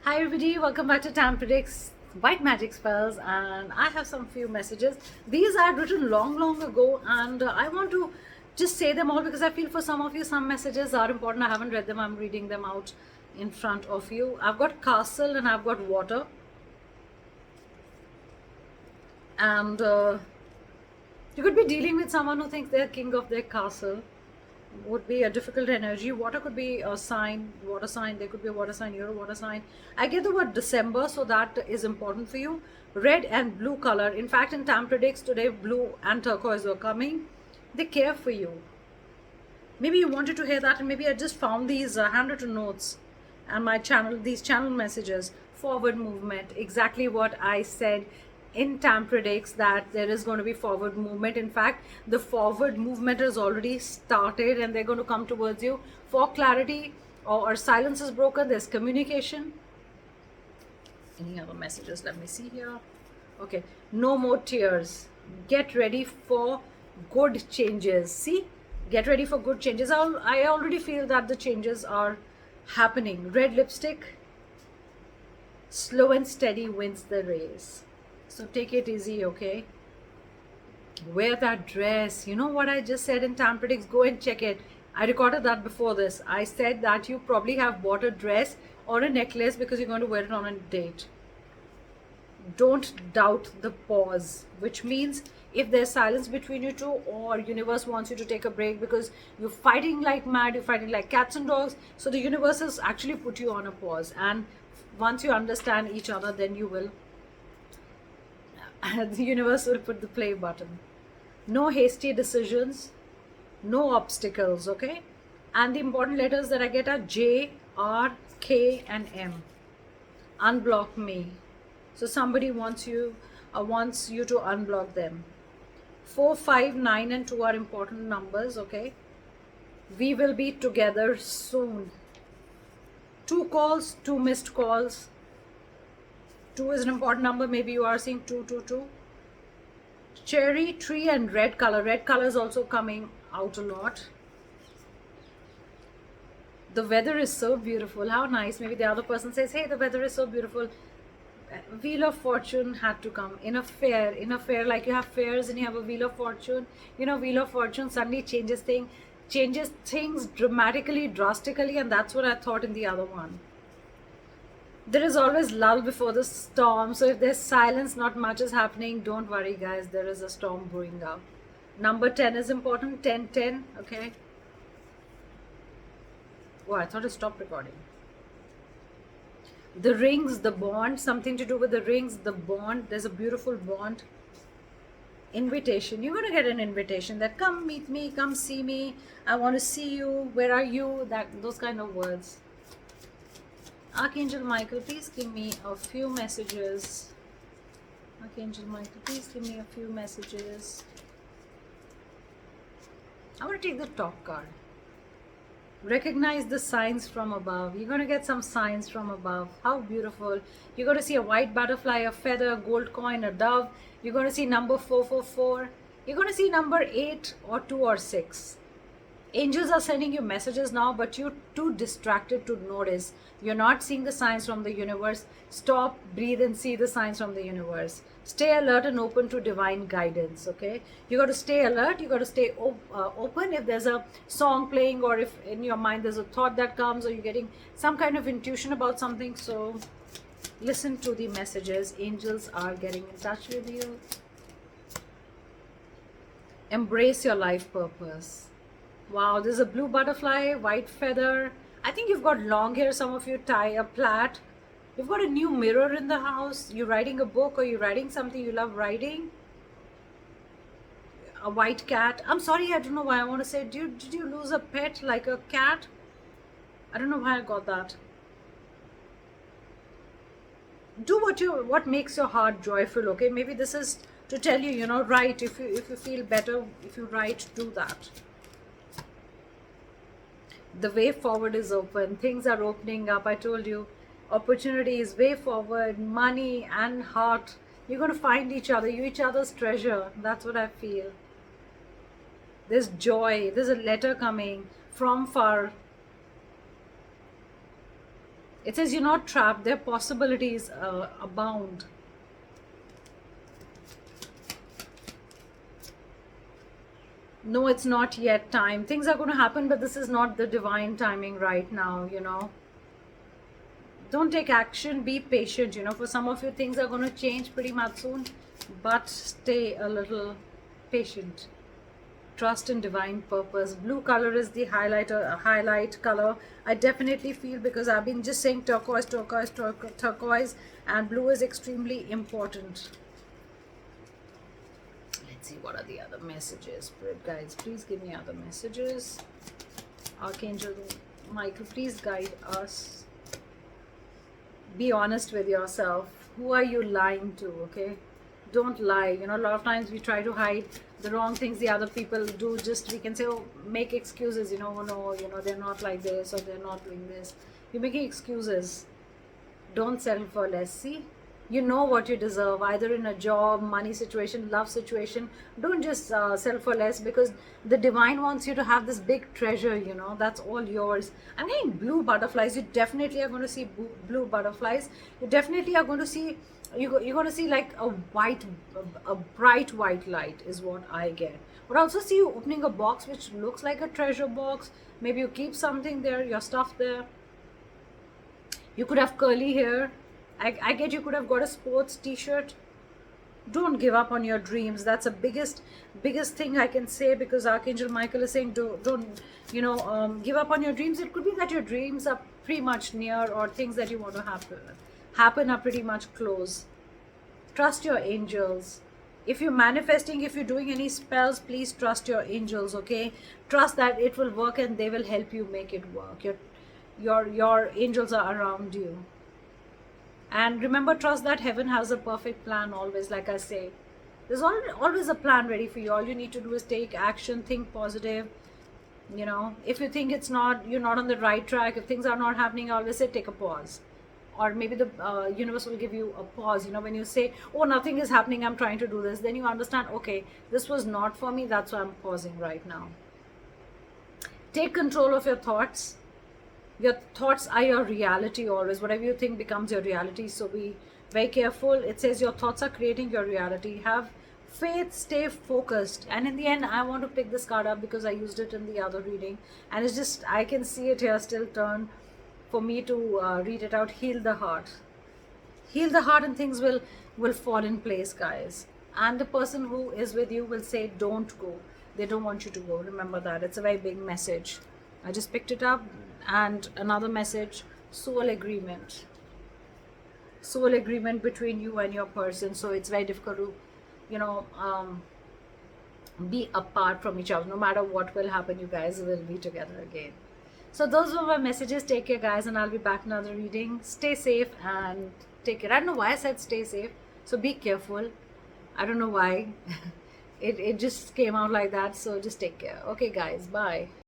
Hi everybody, welcome back to Tam Predicts White Magic Spells, and I have some few messages. These I had written long ago, and I want to just say them all because I feel for some of you some messages are important. I haven't read them. I'm reading them out in front of you. I've got castle and I've got water, and you could be dealing with someone who thinks they're king of their castle. Would be a difficult energy. Water could be a sign, water sign. There could be a water sign, you're a water sign. I get the word December, so that is important for you. Red and blue color. In fact, in Tam Predicts today, blue and turquoise are coming. They care for you. Maybe you wanted to hear that, and maybe I just found these handwritten notes and my channel, these channel messages. Forward movement, exactly what I said in Tam Predicts, that there is going to be forward movement. In fact, the forward movement has already started and they're going to come towards you for clarity, or silence is broken. There's communication. Any other messages? Let me see here. Okay, no more tears. Get ready for good changes. See, get ready for good changes. I already feel that the changes are happening. Red lipstick, slow and steady wins the race. So take it easy, okay? Wear that dress. You know what I just said in Tam Predicts? Go and check it. I recorded that before this. I said that you probably have bought a dress or a necklace because you're going to wear it on a date. Don't doubt the pause, which means if there's silence between you two, or universe wants you to take a break because you're fighting like mad, you're fighting like cats and dogs, so the universe has actually put you on a pause, and once you understand each other, then you will the universe will put the play button. No hasty decisions, no obstacles, okay? And the important letters that I get are J, R, K, and M. Unblock me. So somebody wants you to unblock them. 4, 5, 9, and 2 are important numbers, okay? We will be together soon. 2 calls, 2 missed calls. 2 is an important number. Maybe you are seeing 222. Cherry tree and red color. Red color is also coming out a lot. The weather is so beautiful. How nice. Maybe the other person says, hey, the weather is so beautiful. Wheel of Fortune had to come in a fair, like you have fairs and you have a Wheel of Fortune. You know, Wheel of Fortune suddenly changes things dramatically, drastically, and that's what I thought in the other one. There is always lull before the storm, so if there's silence, not much is happening, don't worry guys, there is a storm brewing up. Number 10 is important. 10 10, okay? Oh, I thought I stopped recording. The rings, the bond, something to do with the rings, the bond. There's a beautiful bond. Invitation. You're going to get an invitation that come meet me, come see me, I want to see you, where are you, those kind of words. Archangel Michael, please give me a few messages. Archangel Michael, please give me a few messages. I want to take the top card. Recognize the signs from above. You're going to get some signs from above. How beautiful. You're going to see a white butterfly, a feather, a gold coin, a dove. You're going to see number 444. You're going to see number 8 or 2 or 6. Angels are sending you messages now, but you're too distracted to notice. You're not seeing the signs from the universe. Stop, breathe, and see the signs from the universe. Stay alert and open to divine guidance, okay? You got to stay alert. You got to stay open. If there's a song playing, or if in your mind there's a thought that comes, or you're getting some kind of intuition about something, so listen to the messages. Angels are getting in touch with you. Embrace your life purpose. Wow, there's a blue butterfly, white feather. I think you've got long hair. Some of you tie a plait. You've got a new mirror in the house. You're writing a book, or you're writing something you love writing. A white cat. I'm sorry, I don't know why I want to say, did you lose a pet like a cat? I don't know why I got that. Do what makes your heart joyful, okay? Maybe this is to tell you, you know, write. If you feel better, if you write, do that. The way forward is open. Things are opening up. I told you, opportunities, way forward, money and heart. You're going to find each other. You're each other's treasure. That's what I feel. There's joy. There's a letter coming from far. It says you're not trapped. Their possibilities abound. No, it's not yet time. Things are going to happen, but this is not the divine timing right now, you know. Don't take action, be patient, you know. For some of you, things are going to change pretty much soon, but stay a little patient. Trust in divine purpose. Blue color is the highlight color. I definitely feel, because I've been just saying turquoise, turquoise, turquoise, and blue is extremely important. Let's see what are the other messages. Spirit guides, please give me other messages. Archangel Michael, please guide us. Be honest with yourself. Who are you lying to? Okay, don't lie. You know, a lot of times we try to hide the wrong things the other people do. Just we can say, oh, make excuses, you know. Oh, no, you know, they're not like this, or they're not doing this. You're making excuses. Don't settle for less. See, you know what you deserve, either in a job, money situation, love situation. Don't just settle for less, because the divine wants you to have this big treasure, you know. That's all yours. I'm getting blue butterflies. You definitely are going to see blue butterflies. You definitely are going to see, you're going to see like a bright white light is what I get. But I also see you opening a box which looks like a treasure box. Maybe you keep something there, your stuff there. You could have curly hair. I get you could have got a sports t-shirt. Don't give up on your dreams. That's the biggest thing I can say, because Archangel Michael is saying don't give up on your dreams. It could be that your dreams are pretty much near, or things that you want to happen are pretty much close. Trust your angels. If you're manifesting, if you're doing any spells, please trust your angels, okay? Trust that it will work and they will help you make it work. Your angels are around you. And remember, trust that heaven has a perfect plan always. Like I say, there's always a plan ready for you. All you need to do is take action, think positive. You know, if you think you're not on the right track, if things are not happening, I always say take a pause. Or maybe the universe will give you a pause. You know, when you say, oh, nothing is happening, I'm trying to do this, then you understand, okay, this was not for me, that's why I'm pausing right now. Take control of your thoughts. Your thoughts are your reality always. Whatever you think becomes your reality. So be very careful. It says your thoughts are creating your reality. Have faith, stay focused. And in the end, I want to pick this card up because I used it in the other reading. And it's just, I can see it here still turn for me to read it out. Heal the heart. Heal the heart and things will fall in place, guys. And the person who is with you will say, don't go. They don't want you to go. Remember that. It's a very big message. I just picked it up. And another message, soul agreement between you and your person. So it's very difficult to be apart from each other. No matter what will happen, you guys will be together again. So those were my messages. Take care, guys, and I'll be back in another reading. Stay safe and take care. I don't know why I said stay safe, so be careful. I don't know why. it just came out like that. So just take care. Okay, guys, bye.